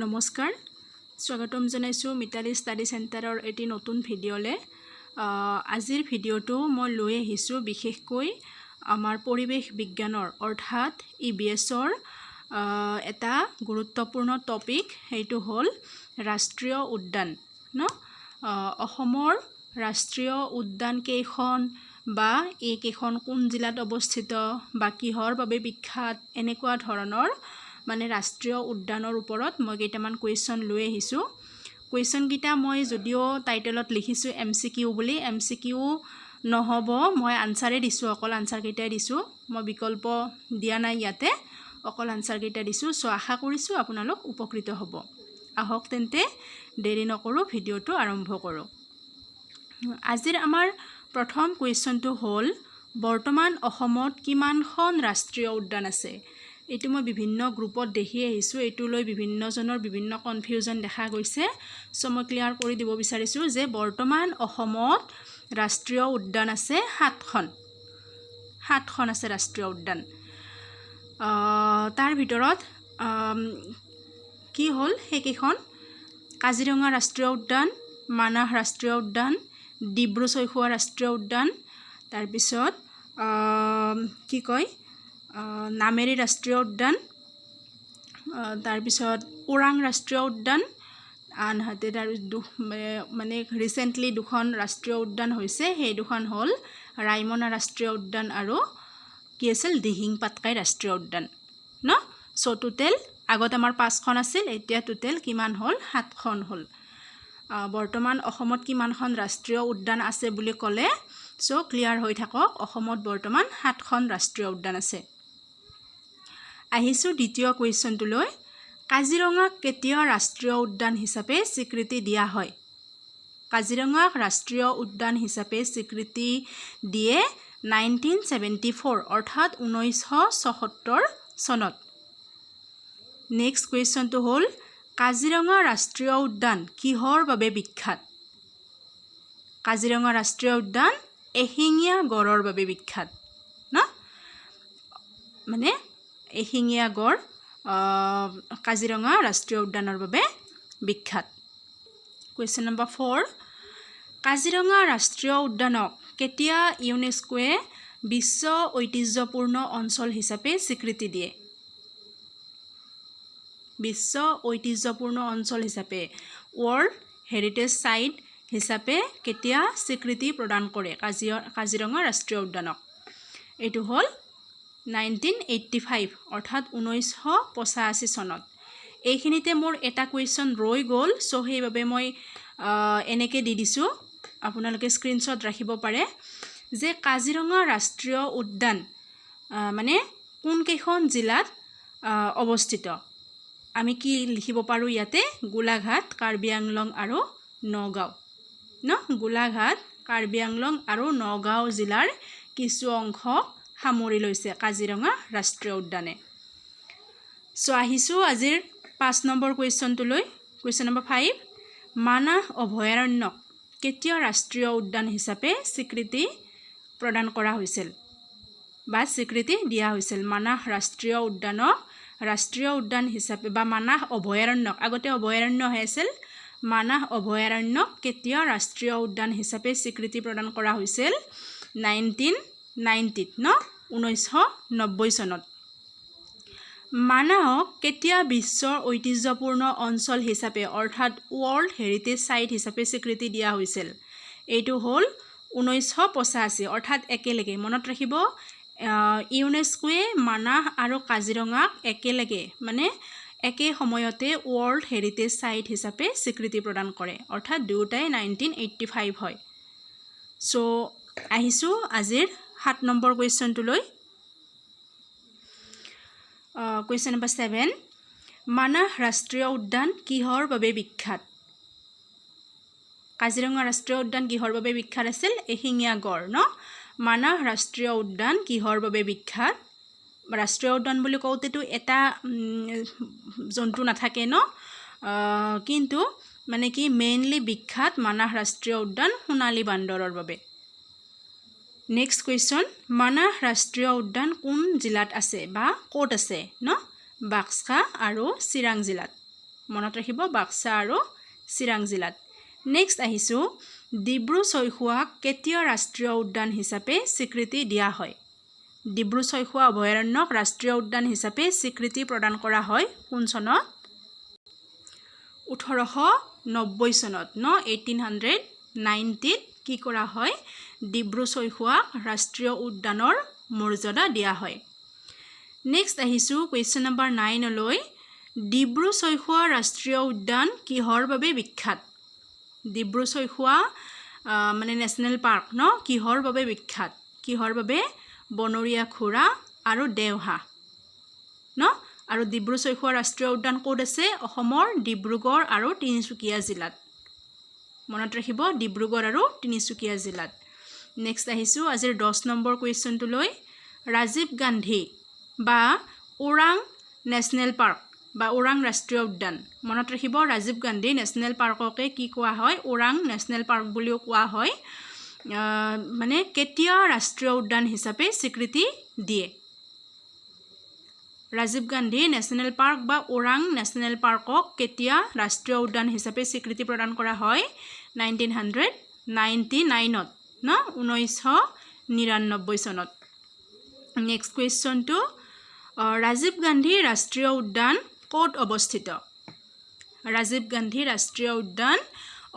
নমস্কাৰ স্বাগতম জনাইছো মিতালী ষ্টাডি চেণ্টাৰৰ এটি নতুন ভিডিঅ'লে আজিৰ ভিডিঅ'টো মই লৈ আহিছো বিশেষকৈ আমাৰ পৰিৱেশ বিজ্ঞানৰ অৰ্থাৎ ইবিএছৰ এটা গুৰুত্বপূৰ্ণ টপিক সেইটো হ'ল ৰাষ্ট্ৰীয় উদ্যান অসমৰ ৰাষ্ট্ৰীয় উদ্যান কেইখন বা এই কেইখন কোন জিলাত অৱস্থিত বা কিহৰ বাবে বিখ্যাত এনেকুৱা ধৰণৰ মানে ৰাষ্ট্ৰীয় উদ্যানৰ ওপৰত মই কেইটামান কুৱেশ্যন লৈ আহিছো কুৱেশ্যন কিটা মই যদিও টাইটেলত লিখিছো এমসিকিউ বুলি এমসিকিউ নহব মই আনসাৰে দিছো অকল আনসাৰ কেইটা দিছো মই বিকল্প দিয়া নাই ইয়াতে অকল আনসাৰ কেইটা দিছো সো আশা কৰিছো আপোনালোক উপকৃত হ'ব আহক তেন্তে দেৰি নকৰো ভিডিঅটো আৰম্ভ কৰো আজিৰ আমাৰ প্ৰথম কুৱেশ্যনটো হ'ল বৰ্তমান অসমত কিমানখন ৰাষ্ট্ৰীয় উদ্যান আছে এটো মই বিভিন্ন গ্ৰুপত দেখি আহিছো এটো লৈ বিভিন্ন জনৰ বিভিন্ন কনফিউজন দেখা গৈছে সো মই ক্লিয়াৰ কৰি দিব বিচাৰিছো যে বৰ্তমান অসমত ৰাষ্ট্ৰীয় উদ্যান আছে 7খন আছে ৰাষ্ট্ৰীয় উদ্যান তাৰ ভিতৰত কি হ'ল হেকেখন কাজিৰঙা ৰাষ্ট্ৰীয় উদ্যান মানাহ ৰাষ্ট্ৰীয় উদ্যান ডিব্ৰু-চৈখোৱা ৰাষ্ট্ৰীয় উদ্যান তাৰ পিছত কি কয় নামেৰি ৰাষ্ট্ৰীয় উদ্যান তাৰ পিছত ওৰাং ৰাষ্ট্ৰীয় উদ্যান আনহাতে তাৰ মানে ৰিসেন্টলি দুখন ৰাষ্ট্ৰীয় উদ্যান হৈছে সেই দুখন হ'ল ৰাইমনা ৰাষ্ট্ৰীয় উদ্যান আৰু কি আছিল দিহিং পাটকাই ৰাষ্ট্ৰীয় উদ্যান সো টোটাল আগত আমাৰ 5খন আছিল এতিয়া টোটাল কিমান হ'ল 7খন হ'ল বৰ্তমান অসমত কিমানখন ৰাষ্ট্ৰীয় উদ্যান আছে বুলি ক'লে সো ক্লিয়াৰ হৈ থাকক অসমত বৰ্তমান 7খন ৰাষ্ট্ৰীয় উদ্যান আছে আহিছো দ্বিতীয় কুৱেশ্যনটোলৈ কাজিৰঙাক কেতিয়া ৰাষ্ট্ৰীয় উদ্যান হিচাপে স্বীকৃতি দিয়া হয় কাজিৰঙাক ৰাষ্ট্ৰীয় উদ্যান হিচাপে স্বীকৃতি দিয়ে 1974 অৰ্থাৎ 1976 চনত নেক্সট কুৱেশ্যনটো হ'ল কাজিৰঙা ৰাষ্ট্ৰীয় উদ্যান কিহৰ বাবে বিখ্যাত কাজিৰঙা ৰাষ্ট্ৰীয় উদ্যান এশিঙীয়া গড়ৰ বাবে বিখ্যাত মানে এশিঙীয়া গড় কাজিৰঙা ৰাষ্ট্ৰীয় উদ্যানৰ বাবে বিখ্যাত কুৱেশ্যন নম্বৰ 4 কাজিৰঙা ৰাষ্ট্ৰীয় উদ্যানক কেতিয়া ইউনেস্কোৱে বিশ্ব ঐতিহ্যপূৰ্ণ অঞ্চল হিচাপে স্বীকৃতি দিয়ে বিশ্ব ঐতিহ্যপূৰ্ণ অঞ্চল হিচাপে ৱৰ্ল্ড হেৰিটেজ সাইট হিচাপে কেতিয়া স্বীকৃতি প্ৰদান কৰে কাজিৰঙা ৰাষ্ট্ৰীয় উদ্যানক এটো হ'ল 1985 অৰ্থাৎ 1985 চনত এইখিনিতে মোৰ এটা কুৱেশ্যন ৰৈ গ'ল সো সেইভাবে মই এনেকে দি দিছো আপোনালোকে স্ক্ৰিনশ্বট ৰাখিব পাৰে যে কাজিৰঙা ৰাষ্ট্ৰীয় উদ্যান মানে কোন কেইখন জিলাত অৱস্থিত আমি কি লিখিব পাৰো ইয়াতে গোলাঘাট কাৰ্বি আংলং আৰু নগাঁও গোলাঘাট কাৰ্বি আংলং আৰু নগাঁও জিলাৰ কিছু অংশ সামৰি লৈছে কাজিৰঙা ৰাষ্ট্ৰীয় উদ্যানে সো আহিছো আজিৰ 5 নম্বৰ কুৱেশ্যনটোলৈ কুৱেশ্যন নম্বৰ 5 মানাহ অভয়াৰণ্যক কেতিয়া ৰাষ্ট্ৰীয় উদ্যান হিচাপে স্বীকৃতি প্ৰদান কৰা হৈছিল বা স্বীকৃতি দিয়া হৈছিল মানাহ ৰাষ্ট্ৰীয় উদ্যানক ৰাষ্ট্ৰীয় উদ্যান হিচাপে বা মানাহ অভয়াৰণ্যক আগতে অভয়াৰণ্য আছিল মানাহ অভয়াৰণ্যক কেতিয়া ৰাষ্ট্ৰীয় উদ্যান হিচাপে স্বীকৃতি প্ৰদান কৰা হৈছিল 1990 1990 চনত মানাহক কেতিয়া বিশ্বৰ ঐতিহ্যপূৰ্ণ অঞ্চল হিচাপে অৰ্থাৎ ৱৰ্ল্ড হেৰিটেজ সাইট হিচাপে স্বীকৃতি দিয়া হৈছিল এইটো হ'ল 1985 অৰ্থাৎ একেলগে মনত ৰাখিব ইউনেস্কোৱে মানাহ আৰু কাজিৰঙাক একেলগে মানে একে সময়তে ৱৰ্ল্ড হেৰিটেজ সাইট হিচাপে স্বীকৃতি প্ৰদান কৰে অৰ্থাৎ দুটাই 1985 হয় সো আহিছো আজিৰ 7 নম্বৰ কুৱেশ্যনটোলৈ কুৱেশ্যন নম্বৰ 7 মানাহ ৰাষ্ট্ৰীয় উদ্যান কিহৰ বাবে বিখ্যাত কাজিৰঙা ৰাষ্ট্ৰীয় উদ্যান কিহৰ বাবে বিখ্যাত আছিল এশিঙীয়া গড় মানাহ ৰাষ্ট্ৰীয় উদ্যান কিহৰ বাবে বিখ্যাত ৰাষ্ট্ৰীয় উদ্যান বুলি কওঁতেতো এটা জন্তু নাথাকে কিন্তু মানে কি মেইনলি বিখ্যাত মানাহ ৰাষ্ট্ৰীয় উদ্যান সোণালী বান্দৰৰ বাবে নেক্সট কুৱেশ্যন মানাহ ৰাষ্ট্ৰীয় উদ্যান কোন জিলাত আছে বা ক'ত আছে বাক্সা আৰু চিৰাং জিলাত মনত ৰাখিব বাক্সা আৰু চিৰাং জিলাত নেক্সট আহিছো ডিব্ৰু চৈখোৱাক কেতিয়া ৰাষ্ট্ৰীয় উদ্যান হিচাপে স্বীকৃতি দিয়া হয় ডিব্ৰু চৈখোৱা অভয়াৰণ্যক ৰাষ্ট্ৰীয় উদ্যান হিচাপে স্বীকৃতি প্ৰদান কৰা হয় কোন চনত 1890 চনত 1890 কি কৰা হয় ডিব্ৰু চৈখোৱাক ৰাষ্ট্ৰীয় উদ্যানৰ মৰ্যাদা দিয়া হয় নেক্সট আহিছো কোৱেশ্চন নম্বৰ 9 লৈ ডিব্ৰু চৈখোৱা ৰাষ্ট্ৰীয় উদ্যান কিহৰ বাবে বিখ্যাত ডিব্ৰু চৈখোৱা মানে নেশ্যনেল পাৰ্ক কিহৰ বাবে বিখ্যাত কিহৰ বাবে বনৰীয়া ঘোঁৰা আৰু দেওহা আৰু ডিব্ৰু চৈখোৱা ৰাষ্ট্ৰীয় উদ্যান ক'ত আছে অসমৰ ডিব্ৰুগড় আৰু তিনিচুকীয়া জিলাত মনত ৰাখিব ডিব্ৰুগড় আৰু তিনিচুকীয়া জিলাত নেক্সট আহিছো আজিৰ 10 নম্বৰ কোৱেশ্চনটো লৈ ৰাজীৱ গান্ধী বা ওৰাং নেশ্যনেল পাৰ্ক বা ওৰাং ৰাষ্ট্ৰীয় উদ্যান মনত ৰাখিব ৰাজীৱ গান্ধী নেশ্যনেল পাৰ্ককে কি কোৱা হয় ওৰাং নেশ্যনেল পাৰ্ক বুলিও কোৱা হয় মানে কেতিয়া ৰাষ্ট্ৰীয় উদ্যান হিচাপে স্বীকৃতি দিয়ে ৰাজীৱ গান্ধী নেশ্যনেল পাৰ্ক বা ওৰাং নেশ্যনেল পাৰ্কক কেতিয়া ৰাষ্ট্ৰীয় উদ্যান হিচাপে স্বীকৃতি প্ৰদান কৰা হয় 1999 ত 1999 চনত নেক্সট কোৱেশ্চনটো ৰাজীৱ গান্ধী ৰাষ্ট্ৰীয় উদ্যান ক'ত অৱস্থিত ৰাজীৱ গান্ধী ৰাষ্ট্ৰীয় উদ্যান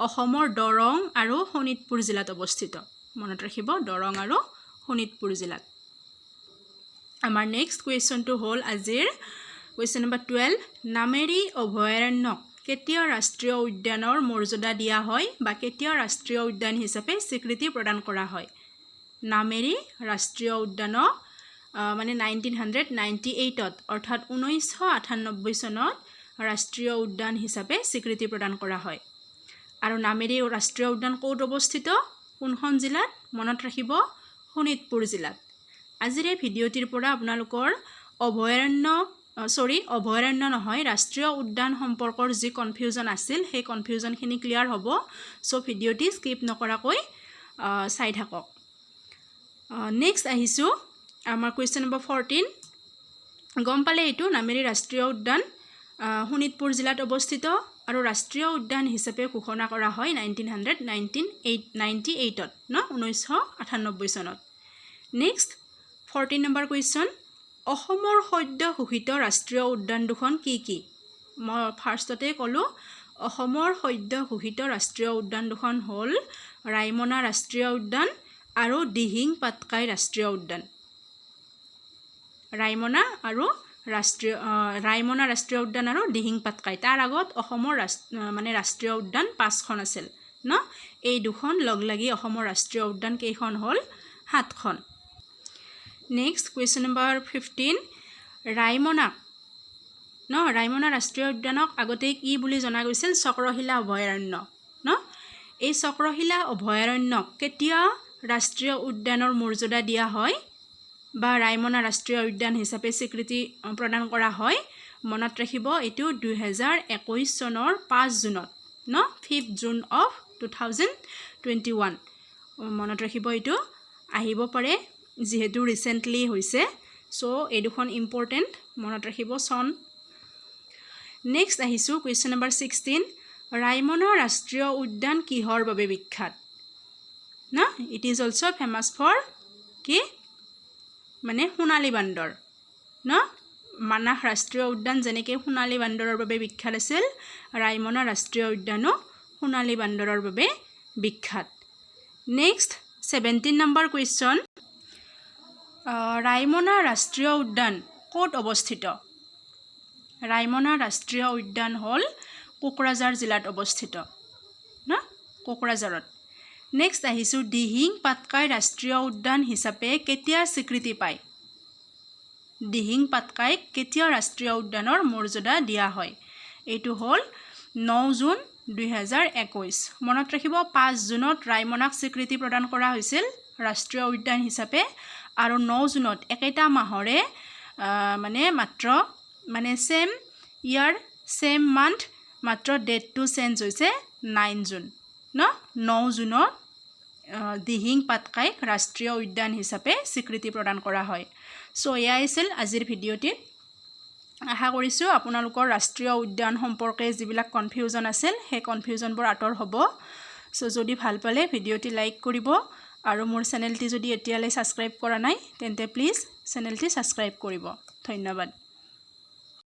অসমৰ দৰং আৰু শোণিতপুৰ জিলাত অৱস্থিত মনত ৰাখিব দৰং আৰু শোণিতপুৰ জিলাত আমাৰ নেক্সট কোৱেশ্চনটো হ'ল আজিৰ কোৱেশ্চন নম্বৰ 12 নামেৰি অভয়াৰণ্যক কেতিয়া ৰাষ্ট্ৰীয় উদ্যানৰ মৰ্যাদা দিয়া হয় বা কেতিয়া ৰাষ্ট্ৰীয় উদ্যান হিচাপে স্বীকৃতি প্ৰদান কৰা হয় নামেৰি ৰাষ্ট্ৰীয় উদ্যানক মানে 1998 ত অৰ্থাৎ 1998 চনত ৰাষ্ট্ৰীয় উদ্যান হিচাপে স্বীকৃতি প্ৰদান কৰা হয় আৰু নামেৰি ৰাষ্ট্ৰীয় উদ্যান ক'ত অৱস্থিত কোনখন জিলাত মনত ৰাখিব শোণিতপুৰ জিলাত আজিৰ এই ভিডিঅ'টিৰ পৰা আপোনালোকৰ অভয়াৰণ্য নহয় ৰাষ্ট্ৰীয় উদ্যান সম্পৰ্কৰ যি কনফিউজন আছিল সেই কনফিউজনখিনি ক্লিয়াৰ হ'ব সো ভিডিঅ'টি স্কিপ নকৰাকৈ চাই থাকক নেক্সট আহিছো আমাৰ কোৱেশ্চন নম্বৰ 14 গম পালে এইটো নামেৰি ৰাষ্ট্ৰীয় উদ্যান শোণিতপুৰ জিলাত অৱস্থিত আৰু ৰাষ্ট্ৰীয় উদ্যান হিচাপে ঘোষণা কৰা হয় 1998 ত 1998 চনত নেক্সট 14 নম্বৰ কুৱেশ্চন অসমৰ সদ্য ঘোষিত ৰাষ্ট্ৰীয় উদ্যান দুখন কি কি মই ফাৰ্ষ্টতে ক'লো অসমৰ সদ্য ঘোষিত ৰাষ্ট্ৰীয় উদ্যান দুখন হ'ল ৰাইমনা ৰাষ্ট্ৰীয় উদ্যান আৰু দিহিং পাটকাই ৰাষ্ট্ৰীয় উদ্যান ৰাইমনা ৰাষ্ট্ৰীয় উদ্যান আৰু দিহিং পাটকাই তাৰ আগত অসমৰ মানে ৰাষ্ট্ৰীয় উদ্যান 5খন আছিল এই দুখন লগলাগি অসমৰ ৰাষ্ট্ৰীয় উদ্যান কেইখন হ'ল 7খন নেক্সট কুৱেশ্চন নম্বৰ 15 ৰাইমনা ৰাষ্ট্ৰীয় উদ্যানক আগতে কি বুলি জনা গৈছিল চক্ৰশিলা অভয়াৰণ্য এই চক্ৰশিলা অভয়াৰণ্যক কেতিয়া ৰাষ্ট্ৰীয় উদ্যানৰ মৰ্যাদা দিয়া হয় বা ৰাইমনা ৰাষ্ট্ৰীয় উদ্যান হিচাপে স্বীকৃতি প্ৰদান কৰা হয় মনত ৰাখিব এইটো 2021 চনৰ 5 জুনত 5th জুন অফ 2021 মনত ৰাখিব এইটো আহিব পাৰে যেহেতু ৰিসেন্টলি হৈছে সো এই দুখন ইম্পৰ্টেন্ট মনত ৰাখিব সন নেক্সট আহিছো কোৱেশ্চন নম্বৰ 16 ৰাইমনা ৰাষ্ট্ৰীয় উদ্যান কিহৰ বাবে বিখ্যাত it is also famous for কি মানে সোণালী বান্দৰ মানাহ ৰাষ্ট্ৰীয় উদ্যান যেনেকৈ সোণালী বান্দৰৰ বাবে বিখ্যাত আছিল ৰাইমনা ৰাষ্ট্ৰীয় উদ্যানো সোণালী বান্দৰৰ বাবে বিখ্যাত নেক্সট 17 নম্বৰ কুৱেশ্চন ৰাইমনা ৰাষ্ট্ৰীয় উদ্যান ক'ত অৱস্থিত ৰাইমনা ৰাষ্ট্ৰীয় উদ্যান হ'ল কোকৰাঝাৰ জিলাত অৱস্থিত কোকৰাঝাৰত নেক্সট আহিছো দিহিং পাটকাই ৰাষ্ট্ৰীয় উদ্যান হিচাপে কেতিয়া স্বীকৃতি পায় দিহিং পাটকাইক কেতিয়া ৰাষ্ট্ৰীয় উদ্যানৰ মৰ্যাদা দিয়া হয় এইটো হ'ল 9 জুন 2021 মনত ৰাখিব 5 জুনত ৰাইমনাক স্বীকৃতি প্ৰদান কৰা হৈছিল ৰাষ্ট্ৰীয় উদ্যান হিচাপে আৰু 9 জুনত একেটা মাহৰে মানে মাত্ৰ মানে সেম ইয়াৰ সেম মান্থ মাত্ৰ ডেটটো চেঞ্জ হৈছে 9 জুন 9 জুনত দিহিং পাটকাইক ৰাষ্ট্ৰীয় উদ্যান হিচাপে স্বীকৃতি প্ৰদান কৰা হয় সো এয়া আছিল আজিৰ ভিডিঅ'টিত আশা কৰিছোঁ আপোনালোকৰ ৰাষ্ট্ৰীয় উদ্যান সম্পৰ্কে যিবিলাক কনফিউজন আছিল সেই কনফিউজনবোৰ আঁতৰ হ'ব। চ' যদি ভাল পালে ভিডিঅ'টি লাইক কৰিব আৰু মোৰ চেনেলটি যদি এতিয়ালৈ ছাবস্ক্ৰাইব কৰা নাই তেন্তে প্লিজ চেনেলটি ছাবস্ক্ৰাইব কৰিব। ধন্যবাদ।